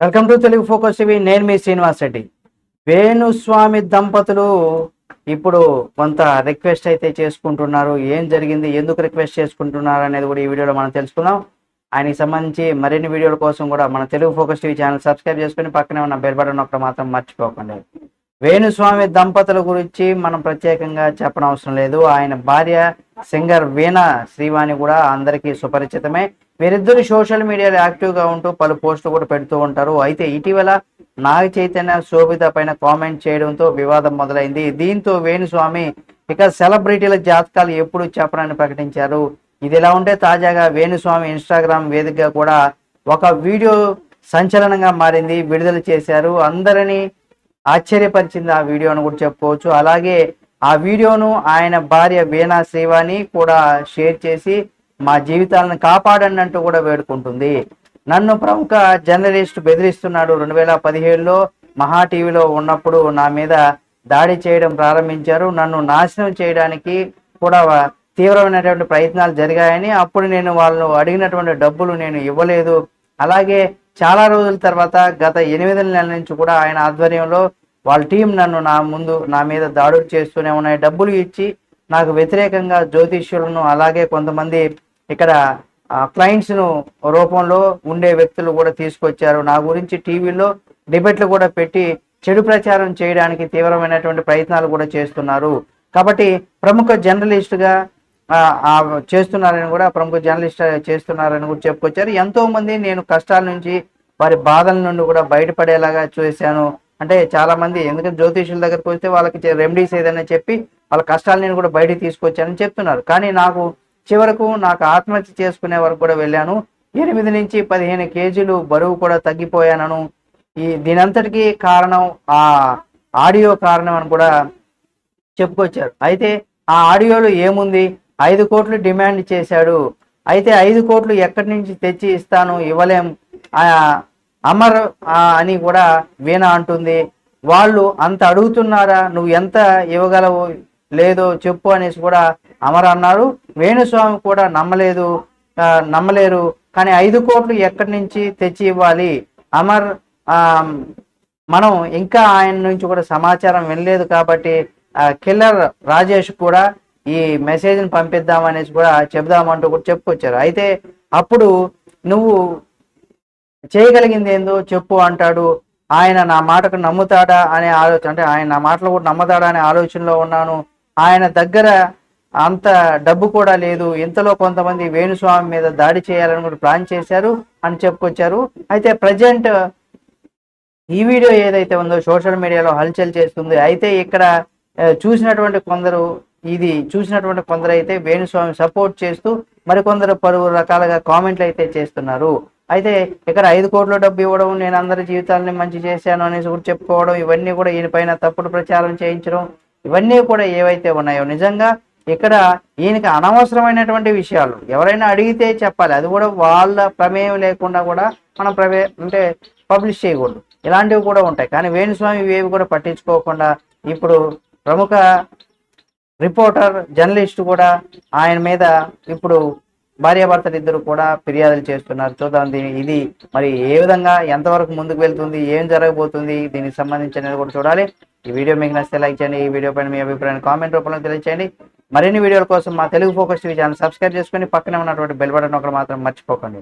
Welcome to Telugu focus TV. నేను మీ శ్రీనివాస్ రెడ్డి. వేణుస్వామి దంపతులు ఇప్పుడు కొంత రిక్వెస్ట్ అయితే చేసుకుంటున్నారు. ఏం జరిగింది, ఎందుకు రిక్వెస్ట్ చేసుకుంటున్నారు అనేది కూడా ఈ వీడియోలో మనం తెలుసుకుందాం. ఆయనకి సంబంధించి మరిన్ని వీడియోల కోసం కూడా మన Telugu focus TV channel subscribe చేసుకుని పక్కనే ఉన్న బెల్ బటన్ నొక్కడం మాత్రం మర్చిపోకండి. వేణుస్వామి దంపతుల గురించి మనం ప్రత్యేకంగా చెప్పనవసరం లేదు. ఆయన భార్య సింగర్ వీణా శ్రీవాణి కూడా అందరికీ సుపరిచితమే. వీరిద్దరు సోషల్ మీడియాలో యాక్టివ్గా ఉంటూ పలు పోస్టులు కూడా పెడుతూ ఉంటారు. అయితే ఇటీవల నాగ చైతన్య శోభిత పైన కామెంట్ చేయడంతో వివాదం మొదలైంది. దీంతో వేణుస్వామి ఇక సెలబ్రిటీల జాతకాలు ఎప్పుడు చెప్పనని ప్రకటించారు. ఇది ఇలా ఉంటే తాజాగా వేణుస్వామి ఇన్స్టాగ్రామ్ వేదికగా కూడా ఒక వీడియో సంచలనంగా మారింది, విడుదల చేశారు. అందరినీ ఆశ్చర్యపరిచింది ఆ వీడియోను కూడా చెప్పుకోవచ్చు. అలాగే ఆ వీడియోను ఆయన భార్య వీణా శ్రీవాణి కూడా షేర్ చేసి మా జీవితాలను కాపాడండి అంటూ కూడా వేడుకుంటుంది. నన్ను ప్రముఖ జర్నలిస్ట్ బెదిరిస్తున్నాడు. 2017లో మహా టీవీలో ఉన్నప్పుడు నా మీద దాడి చేయడం ప్రారంభించారు. నన్ను నాశనం చేయడానికి కూడా తీవ్రమైనటువంటి ప్రయత్నాలు జరిగాయని, అప్పుడు నేను వాళ్ళు అడిగినటువంటి డబ్బులు నేను ఇవ్వలేదు. అలాగే చాలా రోజుల తర్వాత గత 8 నెలల నుంచి కూడా ఆయన ఆధ్వర్యంలో వాళ్ళ టీం నన్ను నా మీద దాడులు చేస్తూనే ఉన్నాయి. డబ్బులు ఇచ్చి నాకు వ్యతిరేకంగా జ్యోతిష్యులను అలాగే కొంతమంది ఇక్కడ క్లయింట్స్ను రూపంలో ఉండే వ్యక్తులు కూడా తీసుకొచ్చారు. నా గురించి టీవీలో డిబేట్లు కూడా పెట్టి చెడు ప్రచారం చేయడానికి తీవ్రమైనటువంటి ప్రయత్నాలు కూడా చేస్తున్నారు. కాబట్టి ప్రముఖ జర్నలిస్టుగా ప్రముఖ జర్నలిస్ట్ చేస్తున్నారని కూడా చెప్పుకొచ్చారు. ఎంతో మంది నేను కష్టాల నుంచి వారి బాధల నుండి కూడా బయటపడేలాగా చేశాను. అంటే చాలా మంది ఎందుకంటే జ్యోతిష్యుల దగ్గరకు వస్తే వాళ్ళకి రెమెడీస్ ఏదైనా చెప్పి వాళ్ళ కష్టాలను కూడా బయటకు తీసుకొచ్చానని చెప్తున్నారు. కానీ చివరకు నాకు ఆత్మహత్య చేసుకునే వరకు కూడా వెళ్ళాను. 8 నుంచి 15 కేజీలు బరువు కూడా తగ్గిపోయాను. దీనంతటికీ కారణం ఆ ఆడియో కారణం అని కూడా చెప్పుకొచ్చారు. అయితే ఆ ఆడియోలో ఏముంది, 5 కోట్లు డిమాండ్ చేశాడు. అయితే 5 కోట్లు ఎక్కడి నుంచి తెచ్చి ఇస్తాను, ఇవ్వలేం అమర్ అని కూడా వీణ అంటుంది. వాళ్ళు అంత అడుగుతున్నారా, నువ్వు ఎంత ఇవ్వగలవు లేదో చెప్పు అనేసి కూడా అమర్ అన్నారు. వేణుస్వామి కూడా నమ్మలేరు. కానీ 5 కోట్లు ఎక్కడి నుంచి తెచ్చి ఇవ్వాలి అమర్, మనం ఇంకా ఆయన నుంచి కూడా సమాచారం వినలేదు కాబట్టి కిల్లర్ రాజేష్ కూడా ఈ మెసేజ్ని పంపిద్దామనేసి కూడా చెప్దామంటూ కూడా చెప్పుకొచ్చారు. అయితే అప్పుడు నువ్వు చేయగలిగింది ఏందో చెప్పు అంటాడు. ఆయన నా మాటకు నమ్ముతాడా అనే ఆలోచన, అంటే ఆయన నా మాటలు కూడా నమ్ముతాడా అనే ఆలోచనలో ఉన్నాను. ఆయన దగ్గర అంత డబ్బు కూడా లేదు. ఇంతలో కొంతమంది వేణుస్వామి మీద దాడి చేయాలని కూడా ప్లాన్ చేశారు అని చెప్పుకొచ్చారు. అయితే ప్రజెంట్ ఈ వీడియో ఏదైతే ఉందో సోషల్ మీడియాలో హల్చల్ చేస్తుంది. అయితే ఇక్కడ చూసినటువంటి కొందరు అయితే వేణుస్వామి సపోర్ట్ చేస్తూ మరికొందరు పలు రకాలుగా కామెంట్లు అయితే చేస్తున్నారు. అయితే ఇక్కడ 5 కోట్ల డబ్బు ఇవ్వడం, నేను అందరి జీవితాలని మంచి చేశాను అనేసి కూడా చెప్పుకోవడం, ఇవన్నీ కూడా ఈయన పైన తప్పుడు ప్రచారం చేయించడం, ఇవన్నీ కూడా ఏవైతే ఉన్నాయో నిజంగా ఇక్కడ ఈయనకి అనవసరమైనటువంటి విషయాలు ఎవరైనా అడిగితే చెప్పాలి. అది కూడా వాళ్ళ ప్రమేయం లేకుండా కూడా మనం అంటే పబ్లిష్ చేయకూడదు. ఇలాంటివి కూడా ఉంటాయి. కానీ వేణుస్వామి ఇవేవి కూడా పట్టించుకోకుండా ఇప్పుడు ప్రముఖ రిపోర్టర్ జర్నలిస్ట్ కూడా ఆయన మీద ఇప్పుడు భార్యాభర్తలు ఇద్దరు కూడా ఫిర్యాదులు చేస్తున్నారు. చూద్దాం ఇది మరి ఏ విధంగా ఎంతవరకు ముందుకు వెళ్తుంది, ఏం జరగబోతుంది, దీనికి సంబంధించినది కూడా చూడాలి. ఈ వీడియో మీకు నచ్చితే లైక్ చేయండి. ఈ వీడియో పైన మీ అభిప్రాయాన్ని కామెంట్ రూపంలో తెలియచేయండి. మరిన్ని వీడియోల కోసం మా Telugu focus TV channel subscribe చేసుకొని పక్కనే ఉన్నటువంటి బెల్ బటన్ ఒకటి మాత్రం మర్చిపోకండి.